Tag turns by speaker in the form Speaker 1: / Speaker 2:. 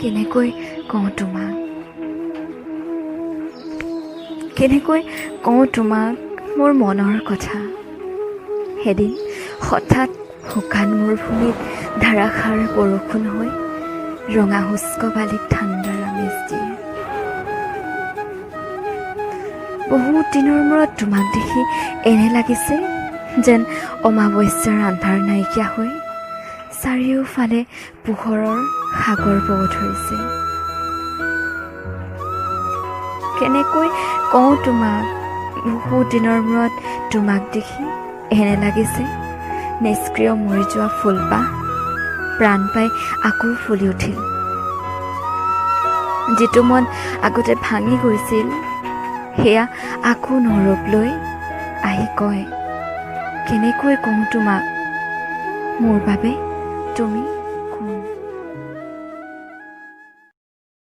Speaker 1: কেনেকৈ কওঁ তোমাক, কেনেকৈ কওঁ তোমাক মোৰ মনৰ কথা। এদিন হঠাৎ শুকান মৰুভূমিত ধাৰাসাৰ বৰষুণ হৈ ৰঙা শুষ্ক বালিক ঠাণ্ডাৰ আমেজ দিয়ে। বহুত দিনৰ মূৰত তোমাক দেখি এনে লাগিছে যেন অমাৱস্যাৰ আন্ধাৰ নাইকিয়া হৈ চাৰিওফালে পোহৰৰ সাগৰ বব ধৰিছে। কেনেকৈ কওঁ তোমাক, বহুত দিনৰ মূৰত তোমাক দেখি এনে লাগিছে নিষ্ক্ৰিয় মৰি যোৱা ফুলপাহ প্ৰাণ পাই আকৌ ফুলি উঠিল। যিটো মন আগতে ভাঙি গৈছিল সেয়া আকৌ নৰূপ লৈ আহি কয়, কেনেকৈ কওঁ তোমাক মোৰ বাবে তুমি